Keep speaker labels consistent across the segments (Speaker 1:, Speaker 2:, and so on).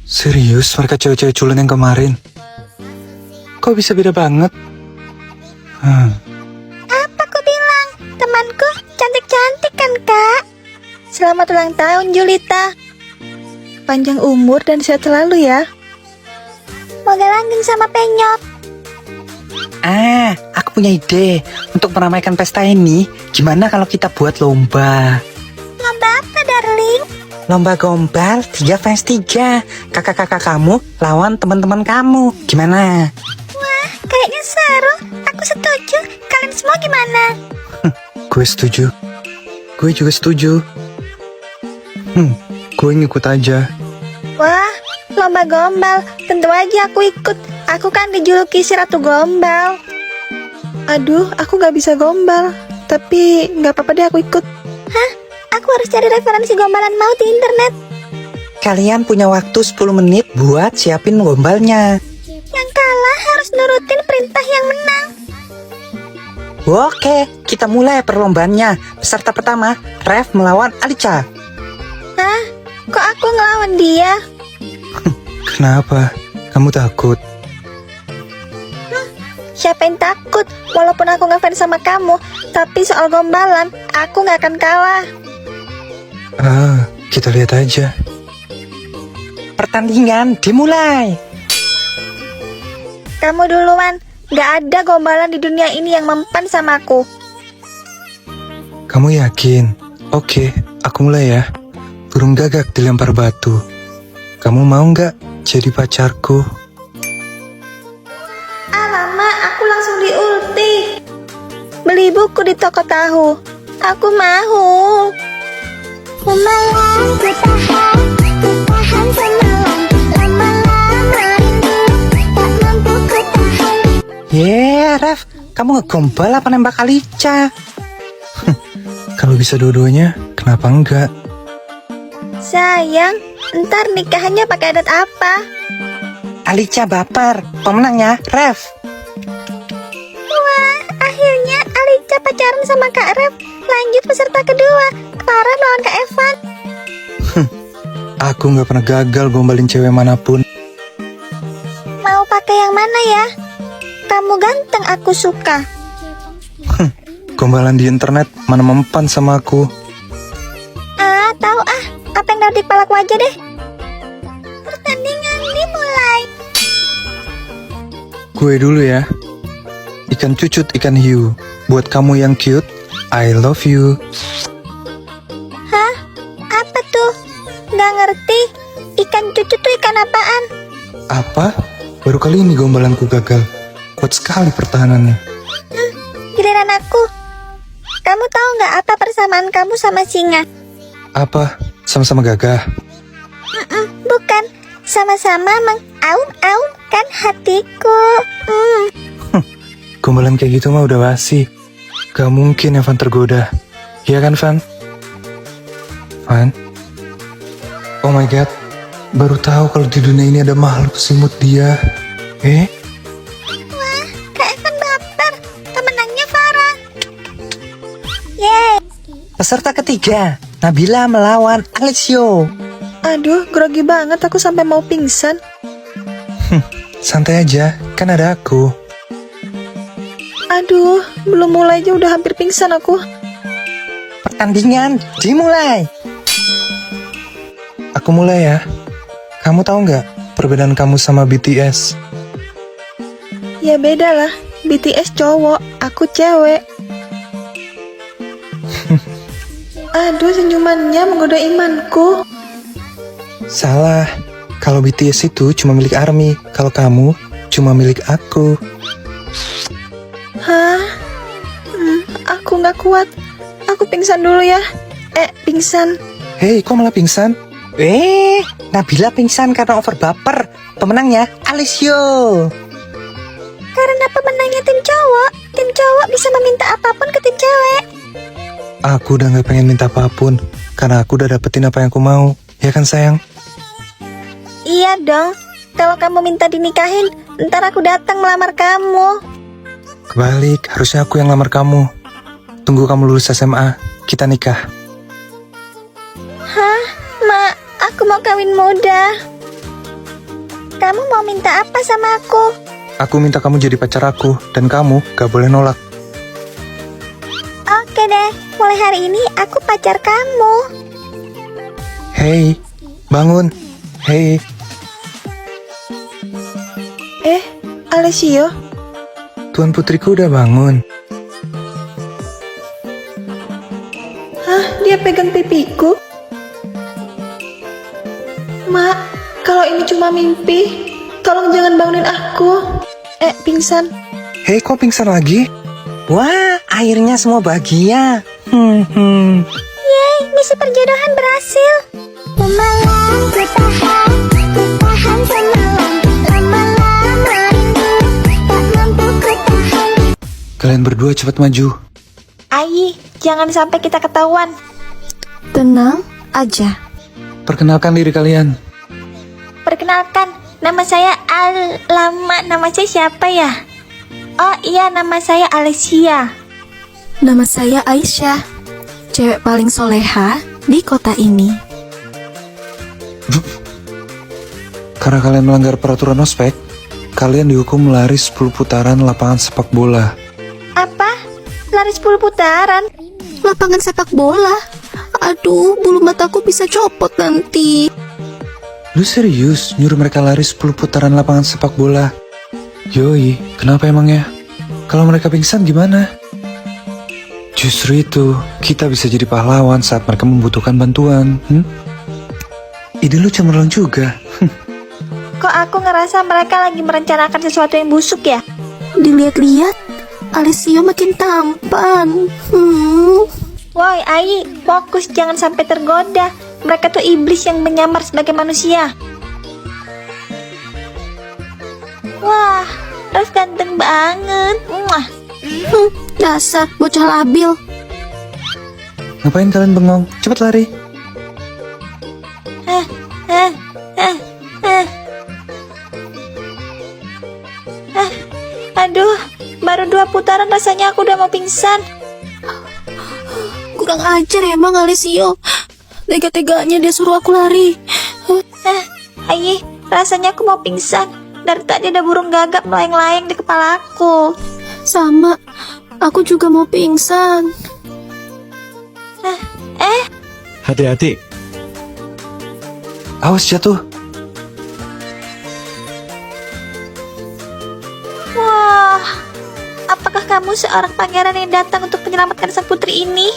Speaker 1: Serius mereka cewek-cewek culun yang kemarin? Kok bisa beda banget?
Speaker 2: Apa ku bilang? Temanku cantik-cantik kan, Kak? Selamat ulang tahun, Julita. Panjang umur dan sehat selalu ya. Moga langgeng sama penyok.
Speaker 1: Aku punya ide. Untuk meramaikan pesta ini, gimana kalau kita buat lomba?
Speaker 2: Lomba apa, darling?
Speaker 1: Lomba gombal 3 vs 3. Kakak-kakak kamu lawan teman-teman kamu. Gimana?
Speaker 2: Wah, kayaknya seru. Aku setuju. Kalian semua gimana?
Speaker 1: Gue setuju. Gue juga setuju. Gue ngikut aja.
Speaker 2: Wah, lomba gombal. Tentu aja aku ikut. Aku kan dijuluki si Ratu Gombal. Aduh, aku gak bisa gombal. Tapi gak apa-apa deh, aku ikut. Hah? Aku harus cari referensi gombalan mau di internet.
Speaker 1: Kalian punya waktu 10 menit buat siapin gombalnya.
Speaker 2: Yang kalah harus nurutin perintah yang menang.
Speaker 1: Oke, kita mulai perlombaannya. Peserta pertama, Rev melawan Alica.
Speaker 2: Hah? Kok aku ngelawan dia?
Speaker 1: Kenapa? Kamu takut?
Speaker 2: Siapa yang takut? Walaupun aku ngefans sama kamu, tapi soal gombalan, aku gak akan kalah.
Speaker 1: Kita lihat aja. Pertandingan dimulai.
Speaker 2: Kamu duluan. Gak ada gombalan di dunia ini yang mempan sama aku.
Speaker 1: Kamu yakin? Oke, aku mulai ya. Burung gagak dilempar batu. Kamu mau nggak jadi pacarku?
Speaker 2: Alamak, aku langsung diulti. Beli buku di toko tahu. Aku mau. Semalam ku tahan semalam. Lama-lama rindu tak mampu ku tahan.
Speaker 1: Rev, kamu ngegombal apa nembak Alica? Kalau bisa dua-duanya, kenapa enggak?
Speaker 2: Sayang, ntar nikahannya pakai adat apa?
Speaker 1: Alica baper, pemenangnya Rev.
Speaker 2: Wah, akhirnya Alica pacaran sama Kak Rev. Lanjut peserta kedua, Clara melawan Kak Evan.
Speaker 1: Aku nggak pernah gagal gombalin cewek manapun.
Speaker 2: Mau pakai yang mana ya? Kamu ganteng, aku suka.
Speaker 1: Gombalan di internet mana mempan sama aku.
Speaker 2: Tahu apa yang ada di kepalaku aja deh. Pertandingan dimulai.
Speaker 1: Gue dulu ya. Ikan cucut, ikan hiu. Buat kamu yang cute, I love you.
Speaker 2: Hah? Apa tuh? Gak ngerti. Ikan cucu tuh ikan apaan?
Speaker 1: Apa? Baru kali ini gombalanku gagal. Kuat sekali pertahanannya.
Speaker 2: Giliran aku. Kamu tahu nggak apa persamaan kamu sama singa?
Speaker 1: Apa? Sama-sama gagah?
Speaker 2: Bukan. Sama-sama mengaum-aumkan hatiku.
Speaker 1: Gombalan kayak gitu mah udah basi. Gak mungkin Evan tergoda. Iya kan, Van? Van? Oh my god. Baru tahu kalau di dunia ini ada makhluk semut dia.
Speaker 2: Wah, Kak Evan baper. Pemenangnya Farah. Yeay.
Speaker 1: Peserta ketiga, Nabila melawan Alessio.
Speaker 2: Aduh, grogi banget aku sampai mau pingsan.
Speaker 1: Santai aja, kan ada aku.
Speaker 2: Aduh, belum mulai aja udah hampir pingsan aku.
Speaker 1: Pertandingan dimulai. Aku mulai ya. Kamu tahu nggak perbedaan kamu sama BTS?
Speaker 2: Ya beda lah, BTS cowok, aku cewek. Aduh, senyumannya menggoda imanku.
Speaker 1: Salah. Kalau BTS itu cuma milik ARMY. Kalau kamu cuma milik aku.
Speaker 2: Hah? Aku nggak kuat. Aku pingsan dulu ya. Pingsan.
Speaker 1: Hei, kok malah pingsan? Nabila pingsan karena over baper. Pemenangnya Alessio.
Speaker 2: Karena pemenangnya tim cowok. Tim cowok bisa meminta apapun ke tim cewek.
Speaker 1: Aku udah gak pengen minta apapun. Karena aku udah dapetin apa yang aku mau. Ya kan sayang?
Speaker 2: Iya dong. Kalau kamu minta dinikahin, ntar aku datang melamar kamu.
Speaker 1: Kebalik, harusnya aku yang lamar kamu. Tunggu kamu lulus SMA, kita nikah.
Speaker 2: Hah? Mak, aku mau kawin muda. kamu mau minta apa sama aku?
Speaker 1: Aku minta kamu jadi pacar aku, dan kamu gak boleh nolak.
Speaker 2: Oke deh, mulai hari ini aku pacar kamu.
Speaker 1: Hei, bangun. Hei,
Speaker 2: Alessio,
Speaker 1: Tuan putriku udah bangun.
Speaker 2: hah, dia pegang pipiku? Mak, kalau ini cuma mimpi, tolong jangan bangunin aku. Pingsan.
Speaker 1: Hei, kok pingsan lagi?
Speaker 3: Wah, akhirnya semua bahagia.
Speaker 2: Yeay, misi perjodohan berhasil. Semalam ku tahan semalam. Lama-lama rindu, tak mampu ku tahan.
Speaker 1: Kalian berdua cepat maju.
Speaker 2: Ai, jangan sampai kita ketahuan.
Speaker 4: Tenang aja.
Speaker 1: Perkenalkan diri kalian.
Speaker 2: Perkenalkan, nama saya nama saya siapa ya? Oh iya, nama saya Alessia.
Speaker 4: Nama saya Aisyah, cewek paling soleha di kota ini.
Speaker 1: Karena kalian melanggar peraturan ospek, kalian dihukum lari 10 putaran lapangan sepak bola.
Speaker 2: Apa? Lari 10 putaran?
Speaker 4: Lapangan sepak bola? Aduh, bulu mataku bisa copot nanti.
Speaker 1: Lu serius nyuruh mereka lari 10 putaran lapangan sepak bola? Yoi, kenapa emangnya? Kalau mereka pingsan gimana? Justru itu, kita bisa jadi pahlawan saat mereka membutuhkan bantuan. Ide lu cemerlang juga.
Speaker 2: Kok aku ngerasa mereka lagi merencanakan sesuatu yang busuk ya?
Speaker 4: Dilihat-lihat, Alessio makin tampan.
Speaker 2: Woi, Ai, fokus jangan sampai tergoda. Mereka tuh iblis yang menyamar sebagai manusia. Wah, Raf ganteng banget. Muah.
Speaker 4: Dasar bocah labil.
Speaker 1: Ngapain kalian bengong? Cepat lari.
Speaker 2: Aduh, baru 2 putaran rasanya aku udah mau pingsan.
Speaker 4: Kurang ajar emang Alessio. Tega-teganya dia suruh aku lari.
Speaker 2: Ai, rasanya aku mau pingsan. Dari tadi ada burung gagak melayang-layang di kepala aku.
Speaker 4: Sama, aku juga mau pingsan.
Speaker 5: Hati-hati.
Speaker 1: Awas jatuh.
Speaker 2: Wah, apakah kamu seorang pangeran yang datang untuk menyelamatkan sang putri ini?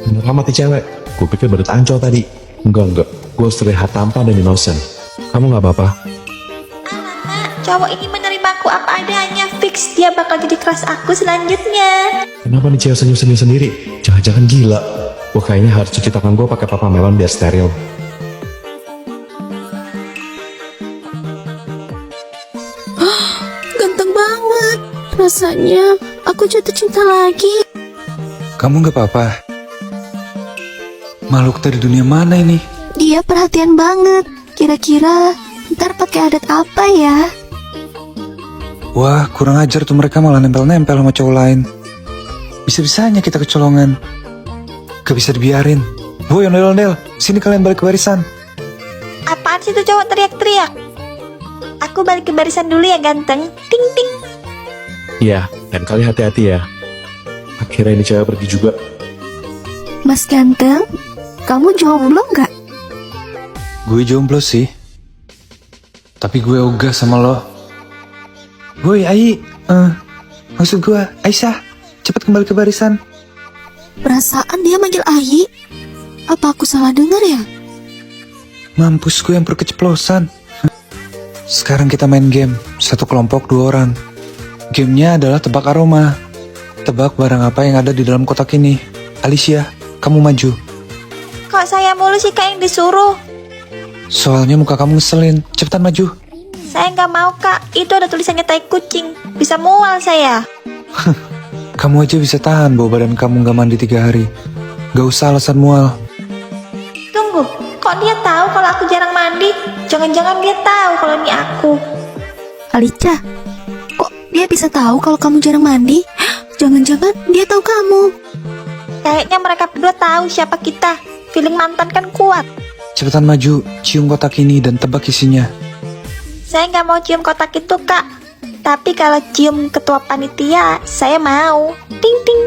Speaker 5: Beneran mati cewek. Gue pikir baru tancol tadi. Enggak. Gue terlihat tampan dan innocent. Kamu gak apa-apa?
Speaker 2: Alamak, cowok ini menerimaku apa adanya. Fix dia bakal jadi keras aku selanjutnya.
Speaker 5: Kenapa nih cewek senyum-senyum sendiri? Jangan-jangan gila. Gue kayaknya harus cuci tangan gue pakai papa melon biar steril.
Speaker 4: Ganteng banget. Rasanya aku jatuh cinta lagi.
Speaker 1: Kamu gak apa-apa? Makhluk dari dunia mana ini?
Speaker 4: Dia perhatian banget. Kira-kira ntar pakai adat apa ya?
Speaker 1: Wah, kurang ajar tuh mereka malah nempel-nempel sama cowok lain. Bisa-bisanya kita kecolongan. Gak bisa dibiarin. Woi, ondel-ondel, sini kalian balik ke barisan.
Speaker 2: Apaan sih tuh cowok teriak-teriak? Aku balik ke barisan dulu ya ganteng. Ting ting.
Speaker 5: Iya, dan kali hati-hati ya. Akhirnya ini cewek pergi juga.
Speaker 4: Mas ganteng, kamu jomblo nggak?
Speaker 1: Gue jomblo sih. Tapi gue ogah sama lo. Woi, maksud gue, Aisyah, cepat kembali ke barisan.
Speaker 4: Perasaan dia manggil Ayi. Apa aku salah dengar ya?
Speaker 1: Mampus gue yang berkeceplosan. Sekarang kita main game. 1 kelompok 2 orang. Gamenya adalah tebak aroma. Tebak barang apa yang ada di dalam kotak ini. Alicia, kamu maju.
Speaker 2: Kok saya mulu sih kak yang disuruh?
Speaker 1: Soalnya muka kamu ngeselin. Cepetan maju.
Speaker 2: Saya nggak mau kak, itu ada tulisannya tai kucing. Bisa mual saya.
Speaker 1: Kamu aja bisa tahan bawa badan kamu gak mandi 3 hari. Gak usah alasan mual.
Speaker 2: Tunggu, kok dia tahu kalau aku jarang mandi? Jangan-jangan dia tahu kalau ini aku.
Speaker 4: Alicia, kok dia bisa tahu kalau kamu jarang mandi? Jangan-jangan dia tahu kamu.
Speaker 2: Kayaknya mereka berdua tahu siapa kita. Feeling mantan kan kuat.
Speaker 1: Cepetan maju, cium kotak ini dan tebak isinya.
Speaker 2: Saya nggak mau cium kotak itu, Kak. Tapi kalau cium ketua panitia, saya mau. Ting ting.